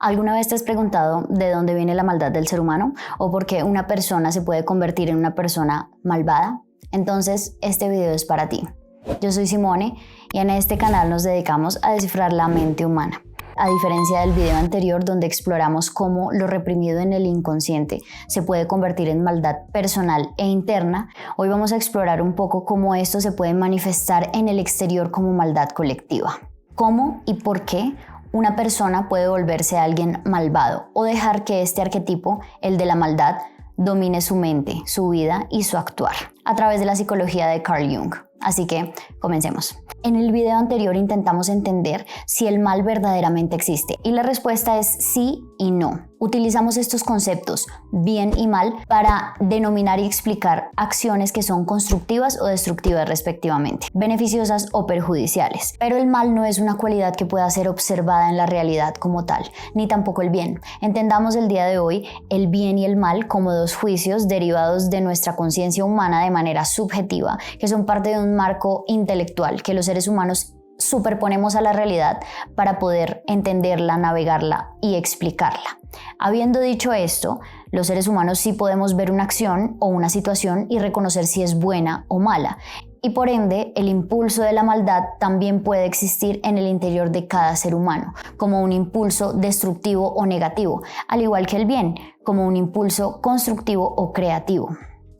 ¿Alguna vez te has preguntado de dónde viene la maldad del ser humano o por qué una persona se puede convertir en una persona malvada? Entonces, este video es para ti. Yo soy Simone y en este canal nos dedicamos a descifrar la mente humana. A diferencia del video anterior donde exploramos cómo lo reprimido en el inconsciente se puede convertir en maldad personal e interna, hoy vamos a explorar un poco cómo esto se puede manifestar en el exterior como maldad colectiva. ¿Cómo y por qué una persona puede volverse alguien malvado o dejar que este arquetipo, el de la maldad, domine su mente, su vida y su actuar a través de la psicología de Carl Jung? Así que comencemos. En el video anterior intentamos entender si el mal verdaderamente existe y la respuesta es sí y no. Utilizamos estos conceptos, bien y mal, para denominar y explicar acciones que son constructivas o destructivas respectivamente, beneficiosas o perjudiciales. Pero el mal no es una cualidad que pueda ser observada en la realidad como tal, ni tampoco el bien. Entendamos el día de hoy el bien y el mal como dos juicios derivados de nuestra conciencia humana de manera subjetiva, que son parte de un marco intelectual que los seres humanos superponemos a la realidad para poder entenderla, navegarla y explicarla. Habiendo dicho esto, los seres humanos sí podemos ver una acción o una situación y reconocer si es buena o mala. Y por ende, el impulso de la maldad también puede existir en el interior de cada ser humano, como un impulso destructivo o negativo, al igual que el bien, como un impulso constructivo o creativo.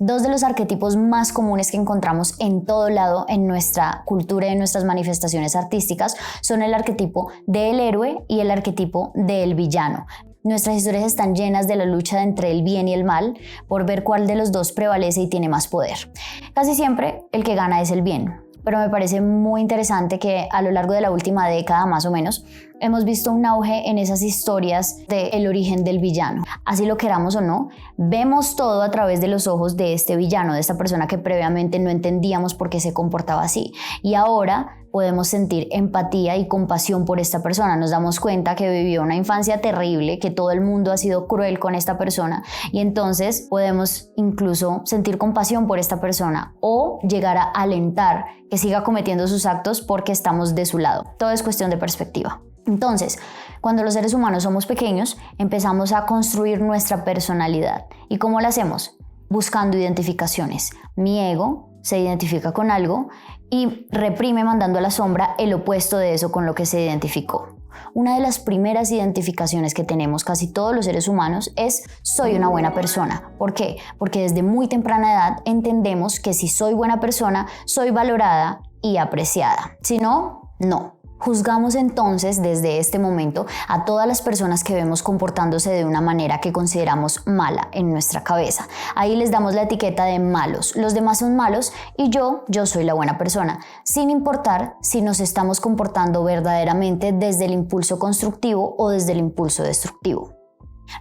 Dos de los arquetipos más comunes que encontramos en todo lado en nuestra cultura y en nuestras manifestaciones artísticas son el arquetipo del héroe y el arquetipo del villano. Nuestras historias están llenas de la lucha entre el bien y el mal por ver cuál de los dos prevalece y tiene más poder. Casi siempre el que gana es el bien, pero me parece muy interesante que a lo largo de la última década más o menos hemos visto un auge en esas historias del origen del villano. Así lo queramos o no, vemos todo a través de los ojos de este villano, de esta persona que previamente no entendíamos por qué se comportaba así. Y ahora podemos sentir empatía y compasión por esta persona. Nos damos cuenta que vivió una infancia terrible, que todo el mundo ha sido cruel con esta persona y entonces podemos incluso sentir compasión por esta persona o llegar a alentar que siga cometiendo sus actos porque estamos de su lado. Todo es cuestión de perspectiva. Entonces, cuando los seres humanos somos pequeños, empezamos a construir nuestra personalidad. ¿Y cómo lo hacemos? Buscando identificaciones. Mi ego se identifica con algo y reprime mandando a la sombra el opuesto de eso con lo que se identificó. Una de las primeras identificaciones que tenemos casi todos los seres humanos es soy una buena persona. ¿Por qué? Porque desde muy temprana edad entendemos que si soy buena persona, soy valorada y apreciada. Si no, no. Juzgamos entonces desde este momento a todas las personas que vemos comportándose de una manera que consideramos mala en nuestra cabeza. Ahí les damos la etiqueta de malos. Los demás son malos y yo soy la buena persona, sin importar si nos estamos comportando verdaderamente desde el impulso constructivo o desde el impulso destructivo.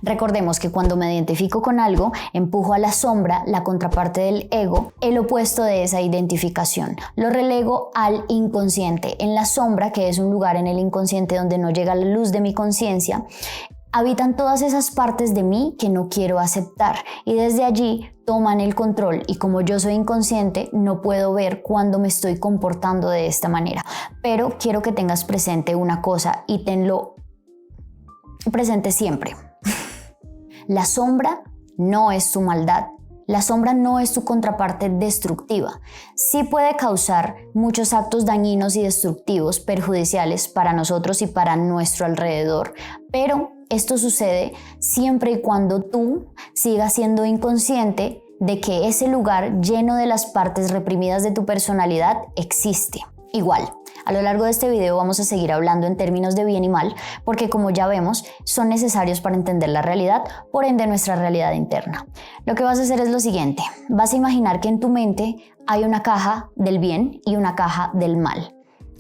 Recordemos que cuando me identifico con algo, empujo a la sombra, la contraparte del ego, el opuesto de esa identificación. Lo relego al inconsciente. En la sombra, que es un lugar en el inconsciente donde no llega la luz de mi conciencia, habitan todas esas partes de mí que no quiero aceptar y desde allí toman el control y como yo soy inconsciente no puedo ver cuándo me estoy comportando de esta manera. Pero quiero que tengas presente una cosa y tenlo presente siempre. La sombra no es tu maldad. La sombra no es tu contraparte destructiva. Sí puede causar muchos actos dañinos y destructivos, perjudiciales para nosotros y para nuestro alrededor, pero esto sucede siempre y cuando tú sigas siendo inconsciente de que ese lugar lleno de las partes reprimidas de tu personalidad existe. Igual, a lo largo de este video vamos a seguir hablando en términos de bien y mal, porque como ya vemos, son necesarios para entender la realidad, por ende nuestra realidad interna. Lo que vas a hacer es lo siguiente, vas a imaginar que en tu mente hay una caja del bien y una caja del mal.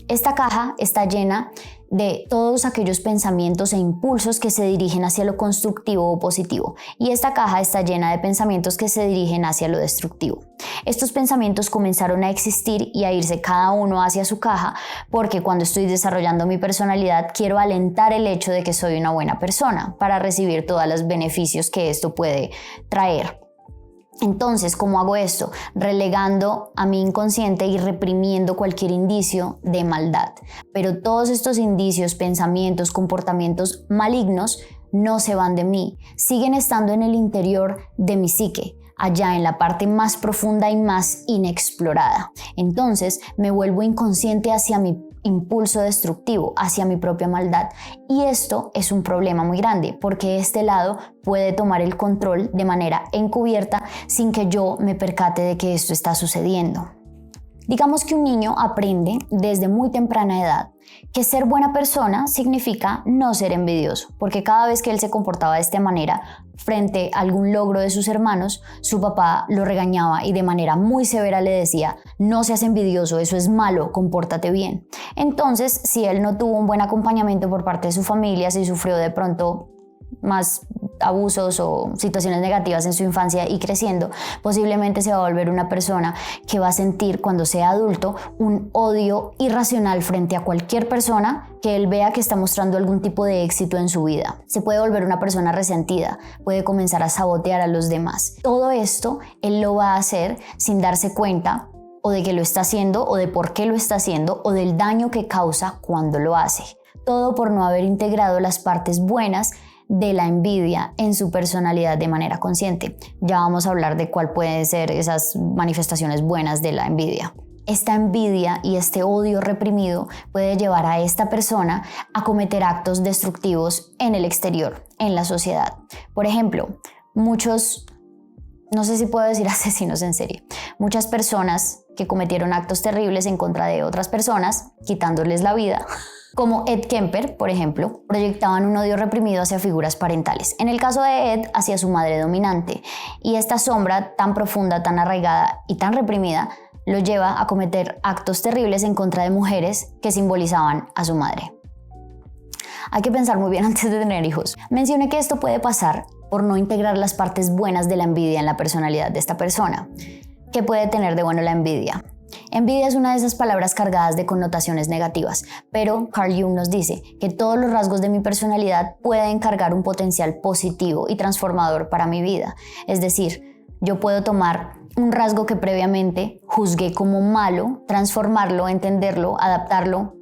Esta caja está llena de todos aquellos pensamientos e impulsos que se dirigen hacia lo constructivo o positivo, y esta caja está llena de pensamientos que se dirigen hacia lo destructivo. Estos pensamientos comenzaron a existir y a irse cada uno hacia su caja porque cuando estoy desarrollando mi personalidad quiero alentar el hecho de que soy una buena persona para recibir todos los beneficios que esto puede traer. Entonces, ¿cómo hago esto? Relegando a mi inconsciente y reprimiendo cualquier indicio de maldad. Pero todos estos indicios, pensamientos, comportamientos malignos no se van de mí, siguen estando en el interior de mi psique, allá en la parte más profunda y más inexplorada. Entonces me vuelvo inconsciente hacia mi impulso destructivo, hacia mi propia maldad. Y esto es un problema muy grande porque este lado puede tomar el control de manera encubierta sin que yo me percate de que esto está sucediendo. Digamos que un niño aprende desde muy temprana edad que ser buena persona significa no ser envidioso, porque cada vez que él se comportaba de esta manera frente a algún logro de sus hermanos, su papá lo regañaba y de manera muy severa le decía: no seas envidioso, eso es malo, compórtate bien. Entonces, si él no tuvo un buen acompañamiento por parte de su familia, si sufrió de pronto más abusos o situaciones negativas en su infancia y creciendo, posiblemente se va a volver una persona que va a sentir cuando sea adulto un odio irracional frente a cualquier persona que él vea que está mostrando algún tipo de éxito en su vida. Se puede volver una persona resentida, puede comenzar a sabotear a los demás. Todo esto él lo va a hacer sin darse cuenta o de que lo está haciendo o de por qué lo está haciendo o del daño que causa cuando lo hace. Todo por no haber integrado las partes buenas de la envidia en su personalidad de manera consciente. Ya vamos a hablar de cuál pueden ser esas manifestaciones buenas de la envidia. Esta envidia y este odio reprimido puede llevar a esta persona a cometer actos destructivos en el exterior, en la sociedad. Por ejemplo, muchos, no sé si puedo decir asesinos en serie, muchas personas que cometieron actos terribles en contra de otras personas, quitándoles la vida, como Ed Kemper, por ejemplo, proyectaban un odio reprimido hacia figuras parentales. En el caso de Ed, hacia su madre dominante. Y esta sombra tan profunda, tan arraigada y tan reprimida lo lleva a cometer actos terribles en contra de mujeres que simbolizaban a su madre. Hay que pensar muy bien antes de tener hijos. Mencioné que esto puede pasar por no integrar las partes buenas de la envidia en la personalidad de esta persona. ¿Qué puede tener de bueno la envidia? Envidia es una de esas palabras cargadas de connotaciones negativas, pero Carl Jung nos dice que todos los rasgos de mi personalidad pueden cargar un potencial positivo y transformador para mi vida. Es decir, yo puedo tomar un rasgo que previamente juzgué como malo, transformarlo, entenderlo, adaptarlo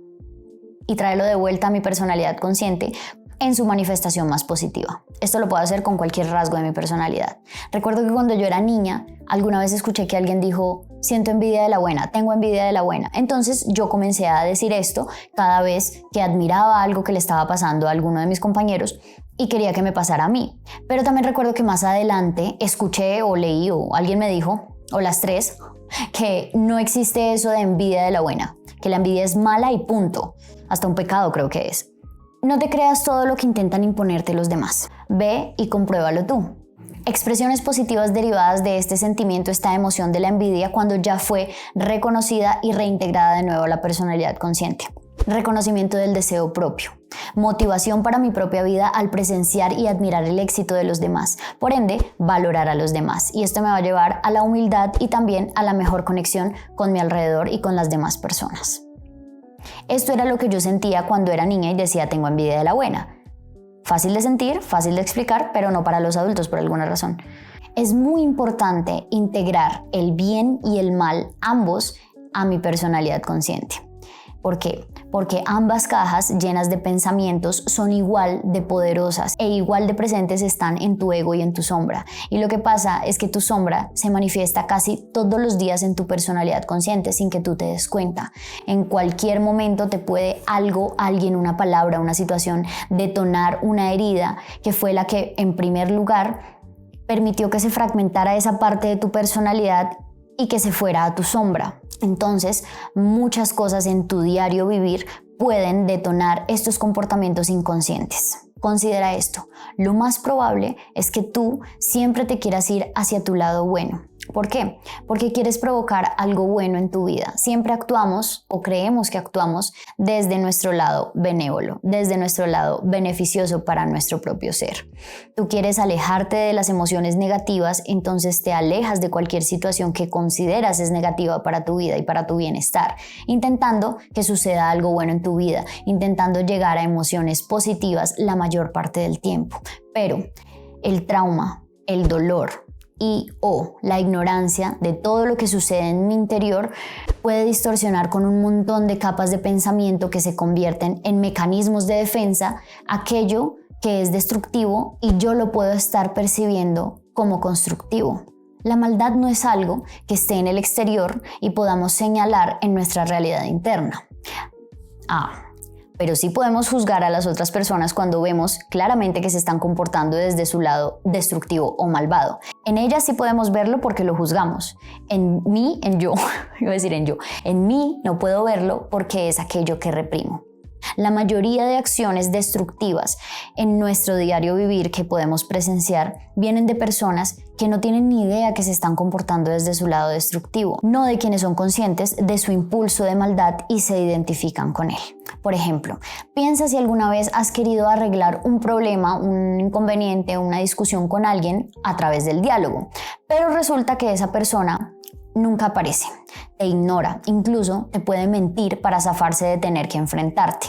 y traerlo de vuelta a mi personalidad consciente en su manifestación más positiva. Esto lo puedo hacer con cualquier rasgo de mi personalidad. Recuerdo que cuando yo era niña, alguna vez escuché que alguien dijo: siento envidia de la buena, tengo envidia de la buena. Entonces yo comencé a decir esto cada vez que admiraba algo que le estaba pasando a alguno de mis compañeros y quería que me pasara a mí. Pero también recuerdo que más adelante escuché o leí o alguien me dijo, o las tres, que no existe eso de envidia de la buena, que la envidia es mala y punto. Hasta un pecado creo que es. No te creas todo lo que intentan imponerte los demás. Ve y compruébalo tú. Expresiones positivas derivadas de este sentimiento, esta emoción de la envidia, cuando ya fue reconocida y reintegrada de nuevo a la personalidad consciente. Reconocimiento del deseo propio. Motivación para mi propia vida al presenciar y admirar el éxito de los demás. Por ende, valorar a los demás. Y esto me va a llevar a la humildad y también a la mejor conexión con mi alrededor y con las demás personas. Esto era lo que yo sentía cuando era niña y decía: tengo envidia de la buena. Fácil de sentir, fácil de explicar, pero no para los adultos por alguna razón. Es muy importante integrar el bien y el mal, ambos, a mi personalidad consciente. ¿Por qué? Porque ambas cajas llenas de pensamientos son igual de poderosas e igual de presentes están en tu ego y en tu sombra. Y lo que pasa es que tu sombra se manifiesta casi todos los días en tu personalidad consciente sin que tú te des cuenta. En cualquier momento te puede algo, alguien, una palabra, una situación detonar una herida que fue la que en primer lugar permitió que se fragmentara esa parte de tu personalidad y que se fuera a tu sombra. Entonces, muchas cosas en tu diario vivir pueden detonar estos comportamientos inconscientes. Considera esto: lo más probable es que tú siempre te quieras ir hacia tu lado bueno. ¿Por qué? Porque quieres provocar algo bueno en tu vida. Siempre actuamos o creemos que actuamos desde nuestro lado benévolo, desde nuestro lado beneficioso para nuestro propio ser. Tú quieres alejarte de las emociones negativas, entonces te alejas de cualquier situación que consideras es negativa para tu vida y para tu bienestar, intentando que suceda algo bueno en tu vida, intentando llegar a emociones positivas la mayor parte del tiempo. Pero el trauma, el dolor o la ignorancia de todo lo que sucede en mi interior puede distorsionar con un montón de capas de pensamiento que se convierten en mecanismos de defensa aquello que es destructivo y yo lo puedo estar percibiendo como constructivo. La maldad no es algo que esté en el exterior y podamos señalar en nuestra realidad interna. Pero sí podemos juzgar a las otras personas cuando vemos claramente que se están comportando desde su lado destructivo o malvado. En ellas sí podemos verlo porque lo juzgamos. En mí no puedo verlo porque es aquello que reprimo. La mayoría de acciones destructivas en nuestro diario vivir que podemos presenciar vienen de personas que no tienen ni idea que se están comportando desde su lado destructivo, no de quienes son conscientes de su impulso de maldad y se identifican con él. Por ejemplo, piensa si alguna vez has querido arreglar un problema, un inconveniente, una discusión con alguien a través del diálogo, pero resulta que esa persona nunca aparece, te ignora, incluso te puede mentir para zafarse de tener que enfrentarte.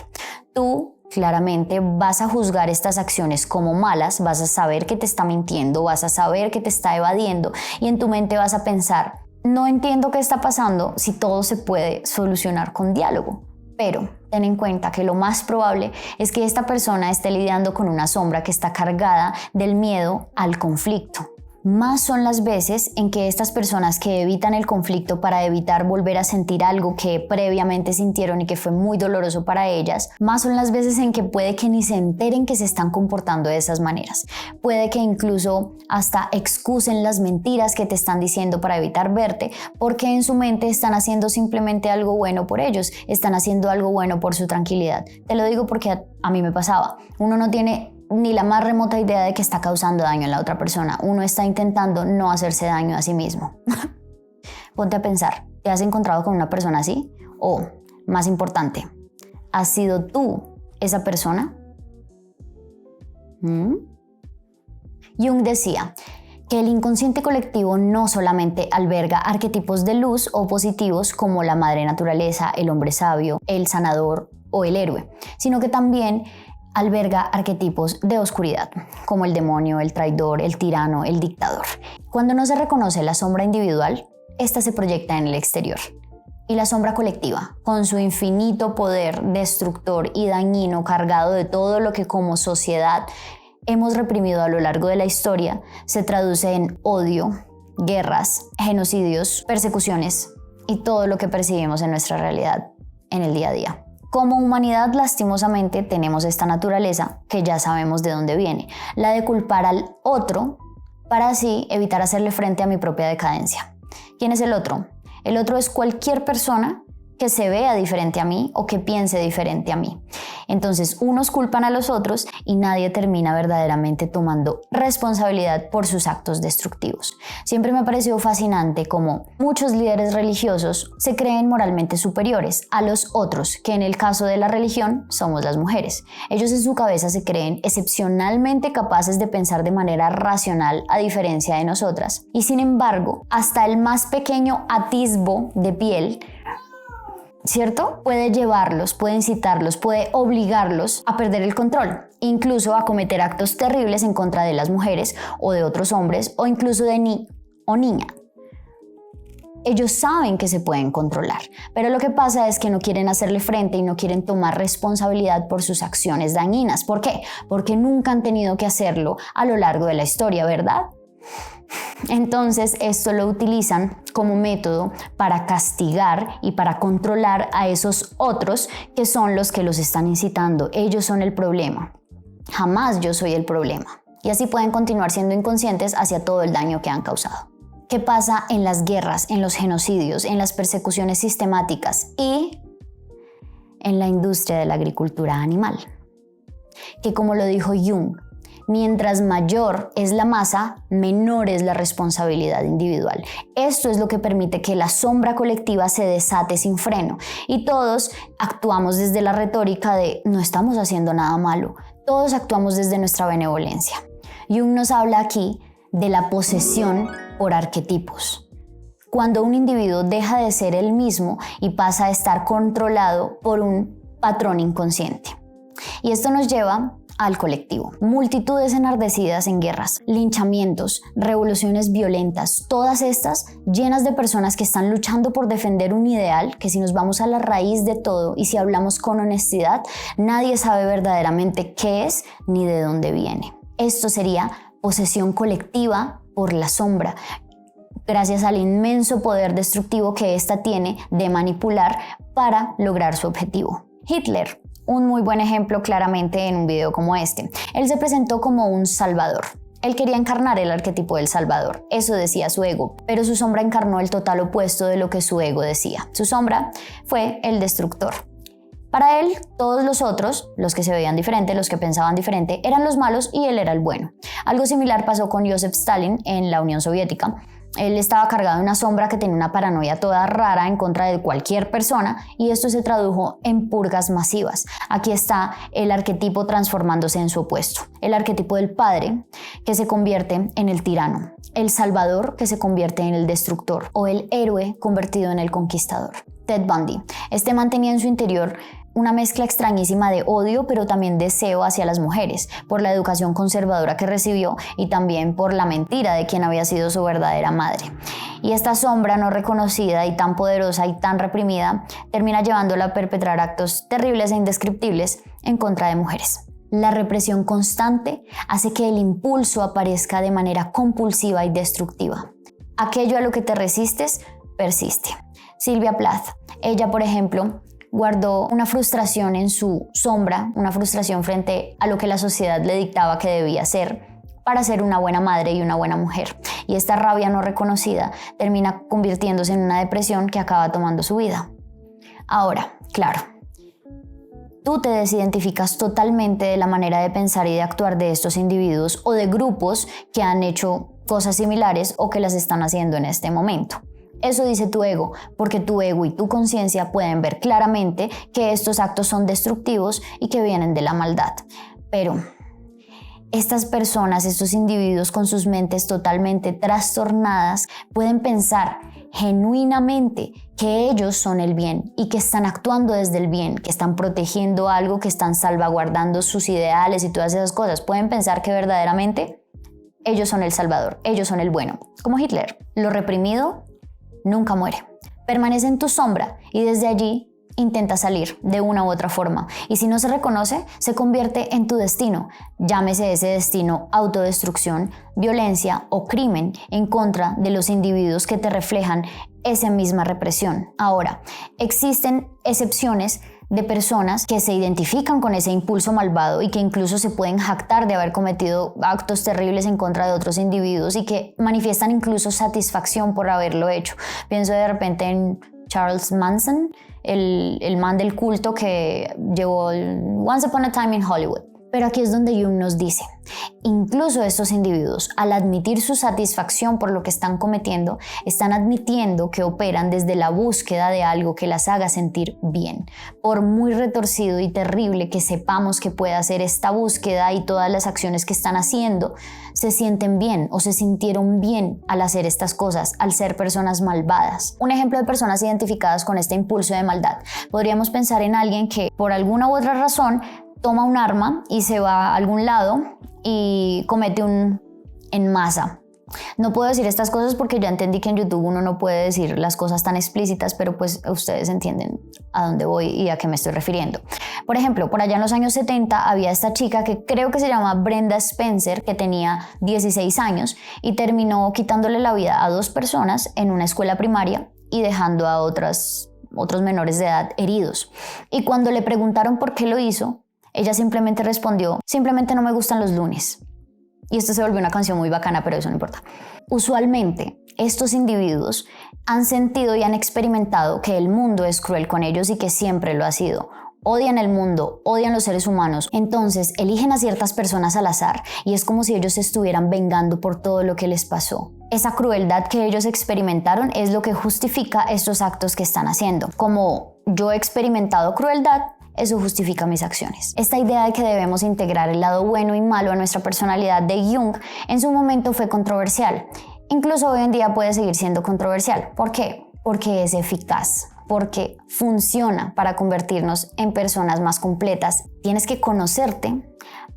Tú claramente vas a juzgar estas acciones como malas, vas a saber que te está mintiendo, vas a saber que te está evadiendo y en tu mente vas a pensar, no entiendo qué está pasando si todo se puede solucionar con diálogo. Pero ten en cuenta que lo más probable es que esta persona esté lidiando con una sombra que está cargada del miedo al conflicto. Más son las veces en que estas personas que evitan el conflicto para evitar volver a sentir algo que previamente sintieron y que fue muy doloroso para ellas, más son las veces en que puede que ni se enteren que se están comportando de esas maneras. Puede que incluso hasta excusen las mentiras que te están diciendo para evitar verte, porque en su mente están haciendo simplemente algo bueno por ellos, están haciendo algo bueno por su tranquilidad. Te lo digo porque a mí me pasaba. Uno no tiene ni la más remota idea de que está causando daño en la otra persona. Uno está intentando no hacerse daño a sí mismo. Ponte a pensar, ¿te has encontrado con una persona así? O, más importante, ¿has sido tú esa persona? Jung decía que el inconsciente colectivo no solamente alberga arquetipos de luz o positivos como la madre naturaleza, el hombre sabio, el sanador o el héroe, sino que también alberga arquetipos de oscuridad, como el demonio, el traidor, el tirano, el dictador. Cuando no se reconoce la sombra individual, esta se proyecta en el exterior. Y la sombra colectiva, con su infinito poder destructor y dañino cargado de todo lo que como sociedad hemos reprimido a lo largo de la historia, se traduce en odio, guerras, genocidios, persecuciones y todo lo que percibimos en nuestra realidad en el día a día. Como humanidad, lastimosamente, tenemos esta naturaleza que ya sabemos de dónde viene, la de culpar al otro para así evitar hacerle frente a mi propia decadencia. ¿Quién es el otro? El otro es cualquier persona que se vea diferente a mí o que piense diferente a mí. Entonces, unos culpan a los otros y nadie termina verdaderamente tomando responsabilidad por sus actos destructivos. Siempre me ha parecido fascinante cómo muchos líderes religiosos se creen moralmente superiores a los otros, que en el caso de la religión somos las mujeres. Ellos en su cabeza se creen excepcionalmente capaces de pensar de manera racional a diferencia de nosotras. Y sin embargo, hasta el más pequeño atisbo de piel, ¿cierto? Puede llevarlos, puede incitarlos, puede obligarlos a perder el control, incluso a cometer actos terribles en contra de las mujeres o de otros hombres o incluso de niña. Ellos saben que se pueden controlar, pero lo que pasa es que no quieren hacerle frente y no quieren tomar responsabilidad por sus acciones dañinas. ¿Por qué? Porque nunca han tenido que hacerlo a lo largo de la historia, ¿verdad? Entonces esto lo utilizan como método para castigar y para controlar a esos otros que son los que los están incitando. Ellos son el problema. Jamás yo soy el problema. Y así pueden continuar siendo inconscientes hacia todo el daño que han causado. ¿Qué pasa en las guerras, en los genocidios, en las persecuciones sistemáticas y en la industria de la agricultura animal? Que como lo dijo Jung, mientras mayor es la masa, menor es la responsabilidad individual. Esto es lo que permite que la sombra colectiva se desate sin freno y todos actuamos desde la retórica de no estamos haciendo nada malo, todos actuamos desde nuestra benevolencia. Jung nos habla aquí de la posesión por arquetipos. Cuando un individuo deja de ser él mismo y pasa a estar controlado por un patrón inconsciente. Y esto nos lleva al colectivo. Multitudes enardecidas en guerras, linchamientos, revoluciones violentas, todas estas llenas de personas que están luchando por defender un ideal que, si nos vamos a la raíz de todo y si hablamos con honestidad, nadie sabe verdaderamente qué es ni de dónde viene. Esto sería posesión colectiva por la sombra, gracias al inmenso poder destructivo que ésta tiene de manipular para lograr su objetivo. Hitler, un muy buen ejemplo claramente en un video como este. Él se presentó como un salvador. Él quería encarnar el arquetipo del salvador, eso decía su ego, pero su sombra encarnó el total opuesto de lo que su ego decía. Su sombra fue el destructor. Para él, todos los otros, los que se veían diferente, los que pensaban diferente, eran los malos y él era el bueno. Algo similar pasó con Joseph Stalin en la Unión Soviética. Él estaba cargado de una sombra que tenía una paranoia toda rara en contra de cualquier persona, y esto se tradujo en purgas masivas. Aquí está el arquetipo transformándose en su opuesto. El arquetipo del padre, que se convierte en el tirano. El salvador, que se convierte en el destructor. O el héroe convertido en el conquistador. Ted Bundy. Este mantenía en su interior una mezcla extrañísima de odio, pero también deseo hacia las mujeres, por la educación conservadora que recibió y también por la mentira de quien había sido su verdadera madre. Y esta sombra no reconocida y tan poderosa y tan reprimida termina llevándola a perpetrar actos terribles e indescriptibles en contra de mujeres. La represión constante hace que el impulso aparezca de manera compulsiva y destructiva. Aquello a lo que te resistes, persiste. Sylvia Plath, ella, por ejemplo, guardó una frustración en su sombra, una frustración frente a lo que la sociedad le dictaba que debía ser para ser una buena madre y una buena mujer. Y esta rabia no reconocida termina convirtiéndose en una depresión que acaba tomando su vida. Ahora, claro, tú te desidentificas totalmente de la manera de pensar y de actuar de estos individuos o de grupos que han hecho cosas similares o que las están haciendo en este momento. Eso dice tu ego, porque tu ego y tu conciencia pueden ver claramente que estos actos son destructivos y que vienen de la maldad. Pero estas personas, estos individuos con sus mentes totalmente trastornadas, pueden pensar genuinamente que ellos son el bien y que están actuando desde el bien, que están protegiendo algo, que están salvaguardando sus ideales y todas esas cosas. Pueden pensar que verdaderamente ellos son el salvador, ellos son el bueno, como Hitler. Lo reprimido nunca muere. Permanece en tu sombra y desde allí intenta salir de una u otra forma. Y si no se reconoce, se convierte en tu destino. Llámese ese destino autodestrucción, violencia o crimen en contra de los individuos que te reflejan esa misma represión. Ahora, existen excepciones de personas que se identifican con ese impulso malvado y que incluso se pueden jactar de haber cometido actos terribles en contra de otros individuos y que manifiestan incluso satisfacción por haberlo hecho. Pienso de repente en Charles Manson, el man del culto que llevó Once Upon a Time in Hollywood. Pero aquí es donde Jung nos dice, incluso estos individuos, al admitir su satisfacción por lo que están cometiendo, están admitiendo que operan desde la búsqueda de algo que las haga sentir bien. Por muy retorcido y terrible que sepamos que pueda ser esta búsqueda y todas las acciones que están haciendo, se sienten bien o se sintieron bien al hacer estas cosas, al ser personas malvadas. Un ejemplo de personas identificadas con este impulso de maldad. Podríamos pensar en alguien que por alguna u otra razón toma un arma y se va a algún lado y comete en masa. No puedo decir estas cosas porque ya entendí que en YouTube uno no puede decir las cosas tan explícitas, pero pues ustedes entienden a dónde voy y a qué me estoy refiriendo. Por ejemplo, por allá en los años 70 había esta chica que creo que se llama Brenda Spencer, que tenía 16 años y terminó quitándole la vida a 2 personas en una escuela primaria y dejando a otros menores de edad heridos. Y cuando le preguntaron por qué lo hizo, ella simplemente respondió, simplemente no me gustan los lunes. Y esto se volvió una canción muy bacana, pero eso no importa. Usualmente, estos individuos han sentido y han experimentado que el mundo es cruel con ellos y que siempre lo ha sido. Odian el mundo, odian los seres humanos. Entonces, eligen a ciertas personas al azar y es como si ellos se estuvieran vengando por todo lo que les pasó. Esa crueldad que ellos experimentaron es lo que justifica estos actos que están haciendo. Como yo he experimentado crueldad, eso justifica mis acciones. Esta idea de que debemos integrar el lado bueno y malo a nuestra personalidad de Jung en su momento fue controversial. Incluso hoy en día puede seguir siendo controversial. ¿Por qué? Porque es eficaz. porque funciona para convertirnos en personas más completas. Tienes que conocerte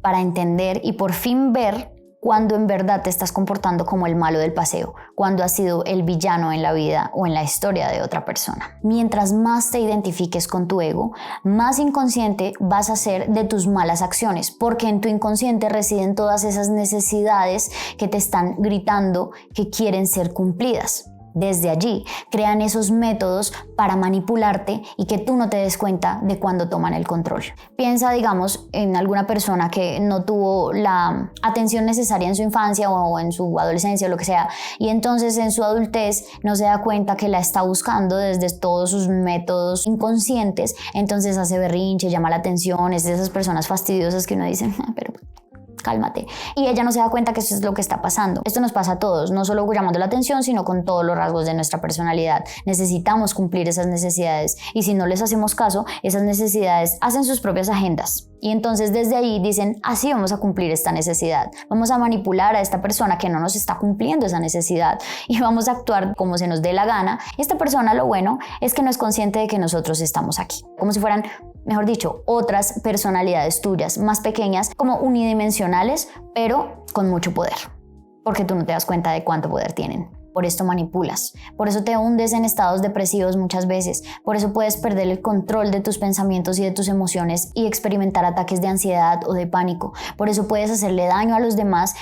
para entender y por fin ver cuando en verdad te estás comportando como el malo del paseo, cuando has sido el villano en la vida o en la historia de otra persona. Mientras más te identifiques con tu ego, más inconsciente vas a ser de tus malas acciones, porque en tu inconsciente residen todas esas necesidades que te están gritando que quieren ser cumplidas. Desde allí crean esos métodos para manipularte y que tú no te des cuenta de cuando toman el control. Piensa, digamos, en alguna persona que no tuvo la atención necesaria en su infancia o en su adolescencia o lo que sea, y entonces en su adultez no se da cuenta que la está buscando desde todos sus métodos inconscientes, entonces hace berrinche, llama la atención, es de esas personas fastidiosas que uno dice, pero cálmate. Y ella no se da cuenta que eso es lo que está pasando. Esto nos pasa a todos, no solo llamando la atención, sino con todos los rasgos de nuestra personalidad. Necesitamos cumplir esas necesidades y si no les hacemos caso, esas necesidades hacen sus propias agendas. Y entonces desde ahí dicen, así vamos a cumplir esta necesidad. Vamos a manipular a esta persona que no nos está cumpliendo esa necesidad y vamos a actuar como se nos dé la gana. Y esta persona, lo bueno es que no es consciente de que nosotros estamos aquí. Como si fueran, mejor dicho, otras personalidades tuyas, más pequeñas, como unidimensionales, pero con mucho poder. Porque tú no te das cuenta de cuánto poder tienen. Por esto manipulas, por eso te hundes en estados depresivos muchas veces, por eso puedes perder el control de tus pensamientos y de tus emociones y experimentar ataques de ansiedad o de pánico, por eso puedes hacerle daño a los demás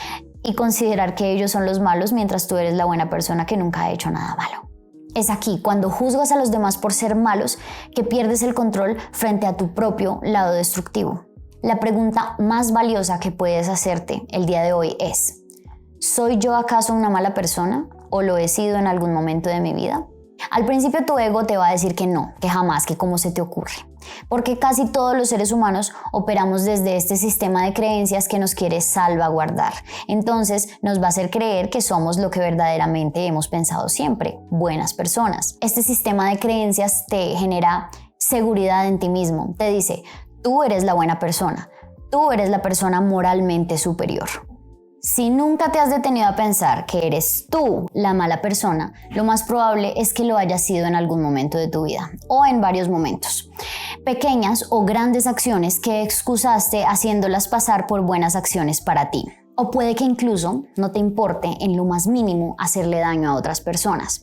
y considerar que ellos son los malos mientras tú eres la buena persona que nunca ha hecho nada malo. Es aquí, cuando juzgas a los demás por ser malos, que pierdes el control frente a tu propio lado destructivo. La pregunta más valiosa que puedes hacerte el día de hoy es: ¿soy yo acaso una mala persona? ¿O lo he sido en algún momento de mi vida? Al principio tu ego te va a decir que no, que jamás, que cómo se te ocurre. Porque casi todos los seres humanos operamos desde este sistema de creencias que nos quiere salvaguardar. Entonces nos va a hacer creer que somos lo que verdaderamente hemos pensado siempre, buenas personas. Este sistema de creencias te genera seguridad en ti mismo. Te dice, tú eres la buena persona, tú eres la persona moralmente superior. Si nunca te has detenido a pensar que eres tú la mala persona, lo más probable es que lo hayas sido en algún momento de tu vida o en varios momentos. Pequeñas o grandes acciones que excusaste haciéndolas pasar por buenas acciones para ti. O puede que incluso no te importe en lo más mínimo hacerle daño a otras personas,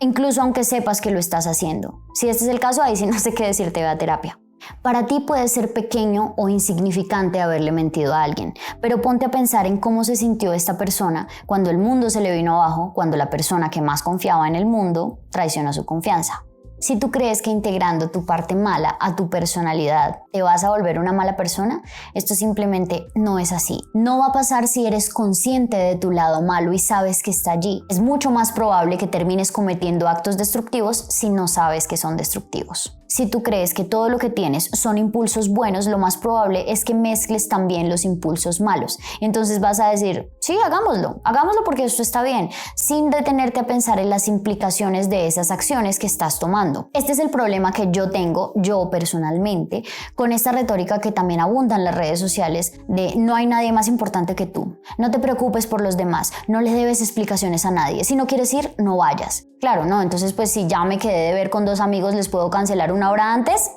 incluso aunque sepas que lo estás haciendo. Si este es el caso, ahí sí no sé qué decirte, ve a terapia. Para ti puede ser pequeño o insignificante haberle mentido a alguien, pero ponte a pensar en cómo se sintió esta persona cuando el mundo se le vino abajo, cuando la persona que más confiaba en el mundo traicionó su confianza. Si tú crees que integrando tu parte mala a tu personalidad te vas a volver una mala persona, esto simplemente no es así. No va a pasar si eres consciente de tu lado malo y sabes que está allí. Es mucho más probable que termines cometiendo actos destructivos si no sabes que son destructivos. Si tú crees que todo lo que tienes son impulsos buenos, lo más probable es que mezcles también los impulsos malos. Entonces vas a decir, sí, hagámoslo porque esto está bien, sin detenerte a pensar en las implicaciones de esas acciones que estás tomando. Este es el problema que yo tengo, yo personalmente, con esta retórica que también abunda en las redes sociales de no hay nadie más importante que tú. No te preocupes por los demás, no le debes explicaciones a nadie. Si no quieres ir, no vayas. Claro, no, entonces pues si ya me quedé de ver con 2 amigos, ¿les puedo cancelar una hora antes?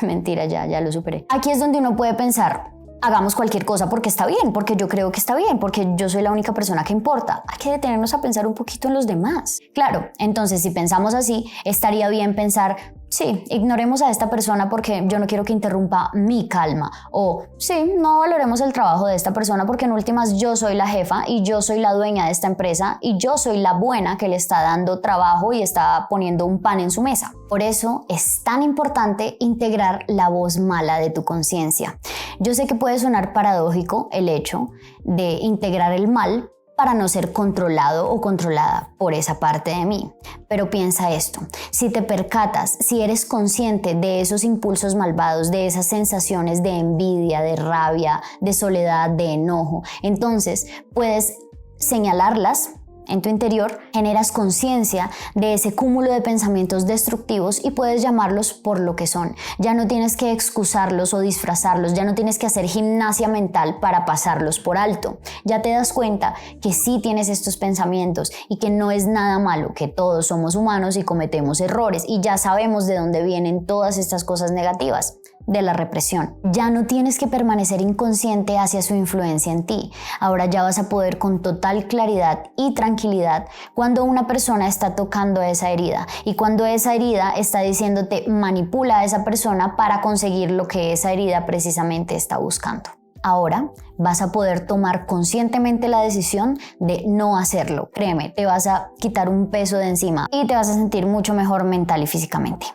Mentira, ya lo superé. Aquí es donde uno puede pensar, hagamos cualquier cosa porque está bien, porque yo creo que está bien, porque yo soy la única persona que importa. Hay que detenernos a pensar un poquito en los demás. Claro, entonces si pensamos así, estaría bien pensar, sí, ignoremos a esta persona porque yo no quiero que interrumpa mi calma. O sí, no valoremos el trabajo de esta persona porque en últimas yo soy la jefa y yo soy la dueña de esta empresa y yo soy la buena que le está dando trabajo y está poniendo un pan en su mesa. Por eso es tan importante integrar la voz mala de tu conciencia. Yo sé que puede sonar paradójico el hecho de integrar el mal para no ser controlado o controlada por esa parte de mí. Pero piensa esto, si te percatas, si eres consciente de esos impulsos malvados, de esas sensaciones de envidia, de rabia, de soledad, de enojo, entonces puedes señalarlas en tu interior, generas conciencia de ese cúmulo de pensamientos destructivos y puedes llamarlos por lo que son. Ya no tienes que excusarlos o disfrazarlos, ya no tienes que hacer gimnasia mental para pasarlos por alto. Ya te das cuenta que sí tienes estos pensamientos y que no es nada malo, que todos somos humanos y cometemos errores y ya sabemos de dónde vienen todas estas cosas negativas. De la represión. Ya no tienes que permanecer inconsciente hacia su influencia en ti. Ahora ya vas a poder con total claridad y tranquilidad cuando una persona está tocando esa herida y cuando esa herida está diciéndote manipula a esa persona para conseguir lo que esa herida precisamente está buscando. Ahora vas a poder tomar conscientemente la decisión de no hacerlo. Créeme, te vas a quitar un peso de encima y te vas a sentir mucho mejor mental y físicamente.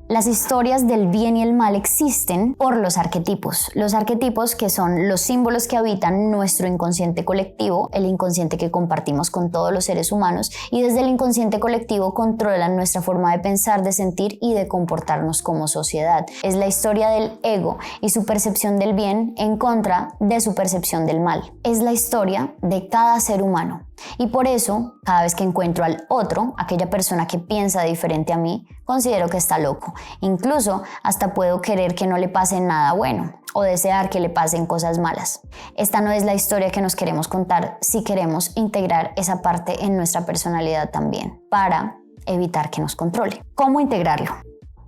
Las historias del bien y el mal existen por los arquetipos. Los arquetipos que son los símbolos que habitan nuestro inconsciente colectivo, el inconsciente que compartimos con todos los seres humanos y desde el inconsciente colectivo controlan nuestra forma de pensar, de sentir y de comportarnos como sociedad. Es la historia del ego y su percepción del bien en contra de su percepción del mal. Es la historia de cada ser humano. Y por eso, cada vez que encuentro al otro, aquella persona que piensa diferente a mí, considero que está loco. Incluso hasta puedo querer que no le pase nada bueno o desear que le pasen cosas malas. Esta no es la historia que nos queremos contar si queremos integrar esa parte en nuestra personalidad también, para evitar que nos controle. ¿Cómo integrarlo?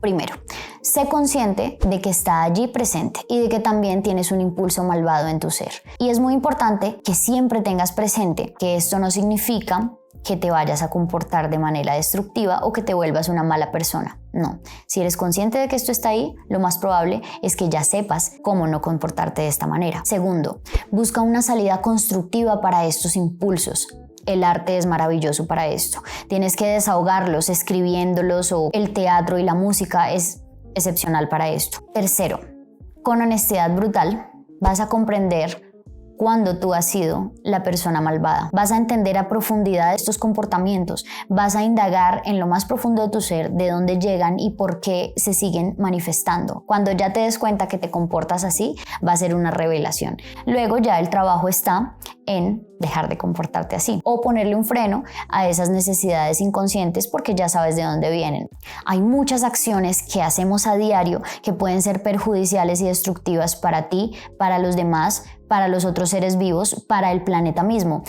Primero, sé consciente de que está allí presente y de que también tienes un impulso malvado en tu ser. Y es muy importante que siempre tengas presente que esto no significa que te vayas a comportar de manera destructiva o que te vuelvas una mala persona. No, si eres consciente de que esto está ahí, lo más probable es que ya sepas cómo no comportarte de esta manera. Segundo, busca una salida constructiva para estos impulsos. El arte es maravilloso para esto. Tienes que desahogarlos escribiéndolos o el teatro y la música es excepcional para esto. Tercero, con honestidad brutal vas a comprender cuando tú has sido la persona malvada. Vas a entender a profundidad estos comportamientos, vas a indagar en lo más profundo de tu ser, de dónde llegan y por qué se siguen manifestando. Cuando ya te des cuenta que te comportas así, va a ser una revelación. Luego ya el trabajo está en dejar de comportarte así o ponerle un freno a esas necesidades inconscientes porque ya sabes de dónde vienen. Hay muchas acciones que hacemos a diario que pueden ser perjudiciales y destructivas para ti, para los demás, para los otros seres vivos, para el planeta mismo.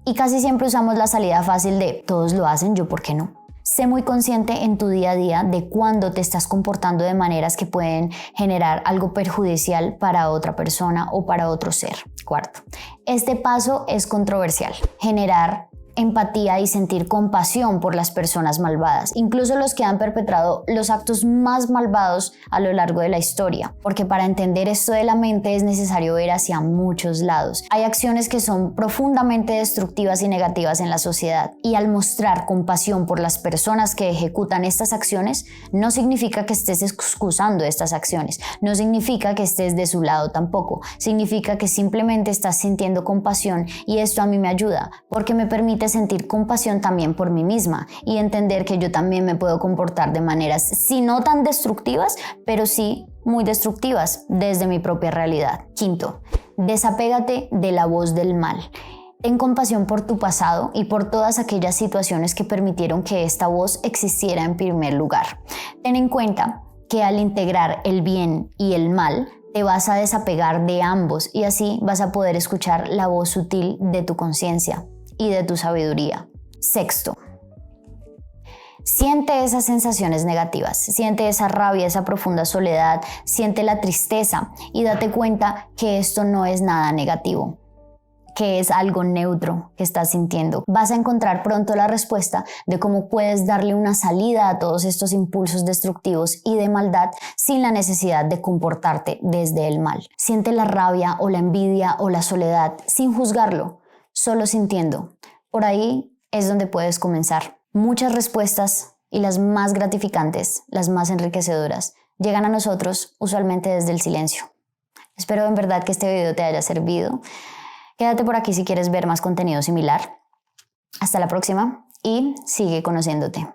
Y casi siempre usamos la salida fácil de todos lo hacen, yo ¿por qué no? Sé muy consciente en tu día a día de cuándo te estás comportando de maneras que pueden generar algo perjudicial para otra persona o para otro ser. Cuarto, este paso es controversial. Generar empatía y sentir compasión por las personas malvadas, incluso los que han perpetrado los actos más malvados a lo largo de la historia, porque para entender esto de la mente es necesario ver hacia muchos lados. Hay acciones que son profundamente destructivas y negativas en la sociedad, y al mostrar compasión por las personas que ejecutan estas acciones, no significa que estés excusando estas acciones, no significa que estés de su lado tampoco, significa que simplemente estás sintiendo compasión, y esto a mí me ayuda, porque me permite sentir compasión también por mí misma y entender que yo también me puedo comportar de maneras, si no tan destructivas, pero sí muy destructivas desde mi propia realidad. Quinto, desapégate de la voz del mal. Ten compasión por tu pasado y por todas aquellas situaciones que permitieron que esta voz existiera en primer lugar. Ten en cuenta que al integrar el bien y el mal, te vas a desapegar de ambos y así vas a poder escuchar la voz sutil de tu conciencia y de tu sabiduría. Sexto, siente esas sensaciones negativas, siente esa rabia, esa profunda soledad, siente la tristeza y date cuenta que esto no es nada negativo, que es algo neutro que estás sintiendo. Vas a encontrar pronto la respuesta de cómo puedes darle una salida a todos estos impulsos destructivos y de maldad sin la necesidad de comportarte desde el mal. Siente la rabia o la envidia o la soledad sin juzgarlo, solo sintiendo. Por ahí es donde puedes comenzar. Muchas respuestas y las más gratificantes, las más enriquecedoras, llegan a nosotros usualmente desde el silencio. Espero en verdad que este video te haya servido. Quédate por aquí si quieres ver más contenido similar. Hasta la próxima y sigue conociéndote.